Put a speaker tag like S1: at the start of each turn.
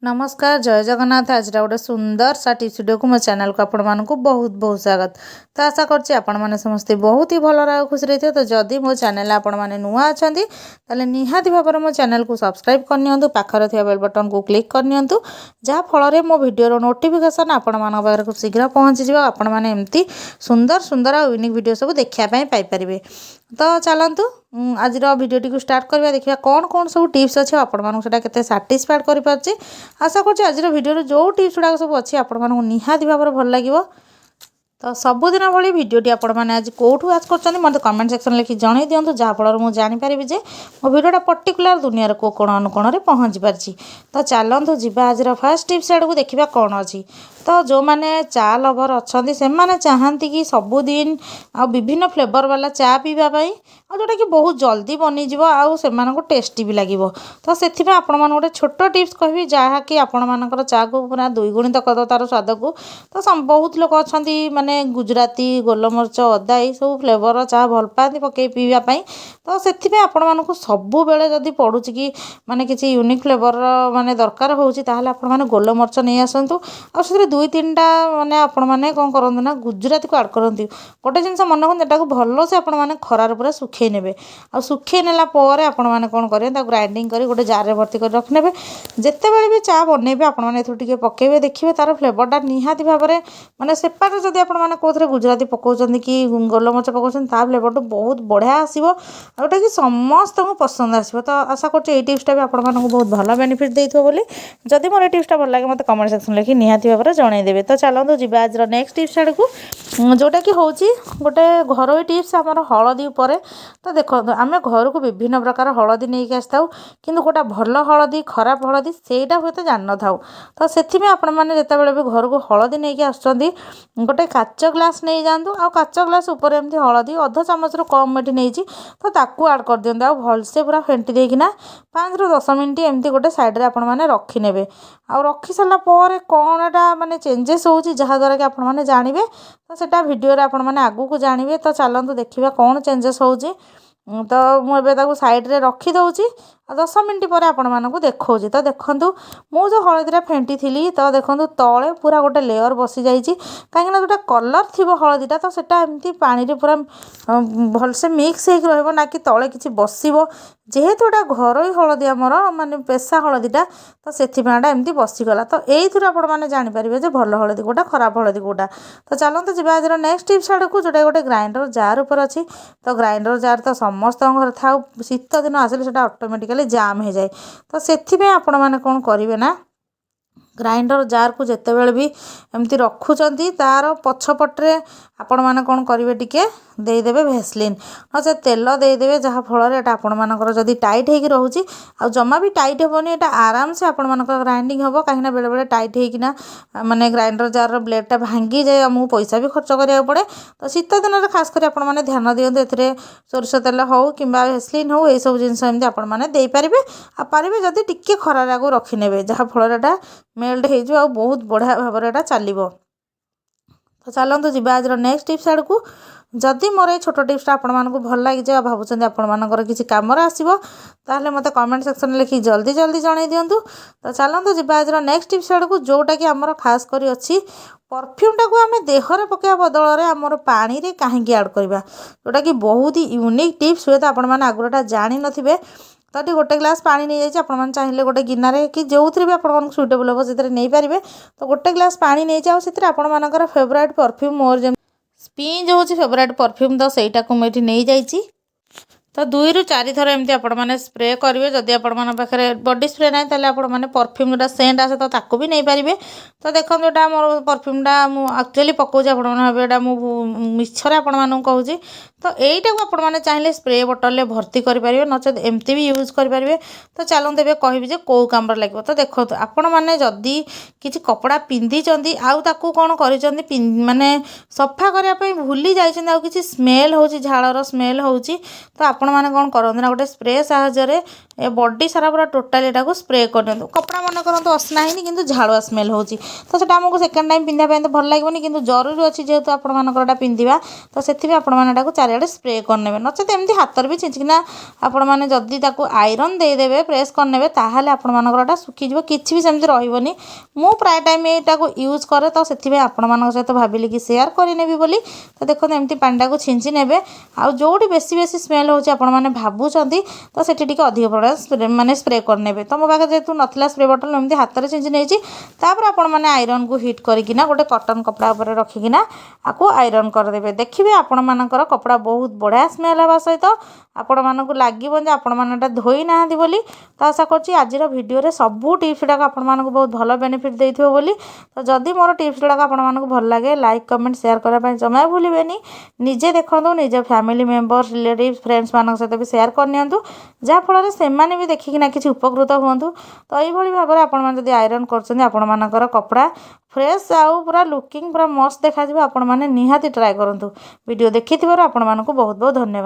S1: नमस्कार जय जगन्नाथ। आज गोटे सुंदर सा टिप्स वीडियो को मो चैनल को आपण मानक बहुत बहुत स्वागत। तो आशा करछि आपण माने समस्ते बहुत ही भल रहा खुशी रही। तो जदि मो चैनल आपण माने नुआ अछंती ताले निहाती भाबर मो चैनल को सब्सक्राइब करनियंतु, पाखर थिया बेल बटन को क्लिक करनियंतु, जहा फल रे मो वीडियो रो नोटिफिकेशन आपण मान पाखर खूब शीघ्र पहुंची जिवो। आपण माने एम्ति सुंदर सुंदर और यूनिक वीडियो सब देखिया पई पाई परिबे। तो चलंतु आज भिडियोटी को स्टार्ट करवा। देखिए कौन कौन सब टिप्स अच्छे आपण मानक सेटा केते सैटिस्फाइड करि पारछि। आशा करछि आज भिडियो जो टिप्स गुड़ा सब अच्छी आपण मानक निहाती भाव भल लगिवो। तो सबुदिन भली भिडियोटी आपण मैंने आज कौटू आज कर मतलब कमेंट सेक्शन लिखि जणै दियंतु, जहाँफल मुझे जानीपारि जे मो भिडियोटा पर्टिकुलर दुनिया को कोण अनुकोण में पहुँची पारछि। तो चलतु जीवा आज फर्स्ट टिप्स आड़ को देखा कौन अच्छी। तो जो मैंने चा लवर अच्छा से मैंने चाहती कि सबुदिन आ विभिन्न फ्लेवर वाला चा पीवाई और जोटा कि बहुत जल्दी बनीज से टेस्टी भी लगे। तो से आपण मैंने गोटे छोट टिप्स कहि जहाँकि आपण मानकर चा को पूरा द्विगुणित कर तार स्वाद को। तो बहुत लोग अच्छा माने गुजराती गोलमरीच अदा ये सब फ्लेवर चा भल पाती पकई पीवाई। तो से आपण मानक सबु बेले जदि पड़ू कि माने किसी यूनिक फ्लेवर माने दरकार होची ताहले आपण माने गोलमरीच नहीं आसतु आ दुई तीन टा माने आपण माने कौन करंतु ना गुजराती को ऐड करंतु। गोटे जिनस मन रखते भल से आपण माने खरार पूरा सुखई नेबे आ सुखई नेला परे आपण माने कौन करेंगे ग्राइंडिंग करी गोटे जार रे भर्ती कर रखनेबे। जेतेबेले भी चा बनेबे आपण माने एथु टिके पकेबे देखिबे तार फ्लेवरटा निहाती भाबरे माने सेपारे जदि आपण माने कोथरे गुजराती पकाउछन्ती कि गोलमरीच पकाउछन्ती ता फ्लेवरटा बहुत बढ़िया आसीबो जोटा कि समस्त को पसंद आसीबो। तो आशा करछि एई टिप्सटा भी आपण मानकु बहुत भल बेनिफिट देइथो बोली। जदि मोर टिप्सटा भल लागे मते कमेंट सेक्शन लिखि निहाती भाबरे जणाई देबे। तो चलतु जीवा आज नेक्स्ट टिप्स आड़ को जोटा कि हूँ गोटे घरोई टिप्स आमर हलदी उपर। तो देखो आम घर को विभिन्न प्रकार हलदी नहीं आसता कि गोटे भल हलदी खराब हलदी सेटा हुए तो जान न था। तो से आपण मैंने जिते भी घर को हलदी नहीं आसुँच गोटे काच ग्लास नहीं जातु आ काच ग्लास उपर एमती हलदी अध चामच कम एटी नहीं तो ताकू आड कर दिंतु आ भलसे पूरा फेंटी देकिना 5 ରୁ 10 मिनट एमती गोटे साइड आपण मैंने रखिने आ रखी सारा पर कौन एटा माने चेंजेस होची जहाँद्वारा कि आपण मैंने जानवे। तो सेटा वीडियो आपण मैंने आगू को जानवे। तो चलतु देखा कौन चेंजेस होची। तो मुझे साइड रे रखी दउची 10 मिनट पर आपण मानकु देखौची। तो देखंतु मु जो हलदीरा फेंटी थी तो देखंतु तले पूरा गोटे लेयर बसी जाइए कहीं जोटा कलर थी हलदीटा तो सेटा एमती पानी रे पूरा भलसे मिक्स हो रहा ना कि तले किसी बसब जेहेतु एटा घरोई हलदी आमर माने पेशा हलदीटा तो से एमती बसीगला। तो यही आपण मैंने जानीपारे जो भल हलदी कोटा खराब हलदी कोटा। तो चलते जी आज नेक्स्ट टिप्स आड़ को जोटा गोटे ग्राइंडर जार उपर अच्छी। तो ग्राइंडर जार तो समस्त घर था शीत दिन आसिले सेटा ऑटोमेटिकली जाम हो जाए। तो से आपण मैंने कौन करेंगे ना ग्राइंडर जार को जितेबले भी एमती रखुंट तार पछपटे आपण मैंने कौन करेंगे टिके देदेवे भेसलिन न से तेल देदेवे जहाँ फल आपण मानकर जदि टाइट होगी रोचे आ जमा भी टाइट हेनी एटा आराम से आपण मानकर ग्राइंडिंग हम कहीं बेले बेले टाइट होना माने ग्राइंडर जार ब्लेडटा भांगी जाए आमको पैसा भी खर्च करा पड़े। तो शीत दिन में खास कर आपण मैंने ध्यान दिंतु ए सोरिष तेल हो कि भेसलिन हो यही सब जिन आपण मैंने देपारे आ पारे जदि टिके खरार आगो रखिने जहाँ फल मेल्ट हो बहुत बढ़िया भाव में चलो। तो चलतु जी आज नेक्स्ट टिप्स आड़ को जदि मोर ये छोट टिप्सटा आपण मानकु भल लगे भावुं आपण मानकर किसी काम आसो ताहले मते कमेंट सेक्शन में लिखि जल्दी जल्दी जणाई दिंतु। तो चलतु जी आज नेक्स्ट टिप्स आड़ को जोटा कि आमर खास करी अच्छी परफ्यूमटा को आम देहरे पकड़ा बदल में आमर पानी रे कहीं ऐड करवा जोटा कि बहुत ही यूनिक टिप्स हुए तो आपण मैंने आगुटा जानी नथिबे। तो ये गोटे ग्लास पानी नहीं जाइए आपण चाहिए गोटे गिनारे कि जो भी आप सुइटेबल हम से नहीं पारे। तो गोटे ग्लास पानी नहीं जाओ से आपण मानकर फेवरेट परफ्यूम मोर जम स्पिंज हूँ फेवरेट परफ्यूम तो सहीटा को मुझे नहीं जाइए। तो 2 ରୁ 4 थर एमती आपण मैंने स्प्रे करेंगे जदि आपण पाखे बॉडी स्प्रे ना ताले आपण मैंने परफ्यूम जोटा सेंट आसे तो ताकू भी नहीं पारे। तो देखो जोटा मोर परफ्यूमटा मुझे पकाऊँ आपण मिछरे आपण मानू कहूँ। तो यहीटा को आपण मैंने चाहिए स्प्रे बोतल में भर्ती करेंगे नचेत एमती भी यूज करेंगे। तो चलते ए कहि कौ काम लगे। तो देखो आपण मैंने जदि किसी कपड़ा पिंधि आउ ताकू कौन कर माने सफा करने भूली जाइए किसी स्मेल हो झाड़र स्मेल हो तो आपण मैंने कौन करते ना गोटे स्प्रे साहाय्य ए बॉडी सारा पूरा टोटाली एटा स्प्रे कर कपड़ा मन करते असना ही कि झाड़ुआ स्मेल हो तो सेटा आमको सेकेंड टाइम पिंधा तो भल लगे कि जरूरी अच्छी जेहेतु आपटा पिंधा तो से आपको चारिड़े स्प्रे करने नचेत एमती हाथ भी छिंचिकिना आपण मैंने जदि आयरन देदेवे प्रेस करने ताहले आपटा सुखीज किसी भी सेमती रही मु प्राय टाइम यहाँ यूज करे तो से आपण मान सहित भाविली कि सेयार करनेबी बोली तो देखो एमती पानी को छिंची ने आ जोटी बेसी बेसी स्मेल होची आपण माने भाबुचंती तो सेठी टिके अधिक प्रकार माने स्प्रे करने तो मो पाखे जेहेतु नथला स्प्रे बॉटल एमती हाथ में छिंची नहीं तापर आपण माने आयरन को हिट करिकिना गोटे कॉटन कपड़ा ऊपर रखिकिना आपको आयरन करदेवे देखिए आपण मानकर कपड़ा बहुत बढ़िया स्मेल हवा सहित आपण मानक लगे जे आपण मैंने धोई ना बोली तो आशा करछि आज वीडियो सबू टिप्स गुड़ाक आपण मानक बहुत भल बेनिफिट देइथिबो बोली तो जदि मोर टिप्स गुड़ाक आपण मानक भल लगे लाइक कमेंट शेयर करने जमा भूलें निजे देखो निज फैमिली मेंबर्स रिलेटिव फ्रेंड्स मान सहित भी शेयर करनी जहाँफल से भी देखिकिना किसी उपकृत हूँ तो यही भाव में आप आयरन कर कपड़ा फ्रेश आउ पूरा लुकिंग पूरा मस्त देखा आपण मैंने निहाती ट्राए करूँ वीडियो देखि आपण बहुत बहुत धन्यवाद।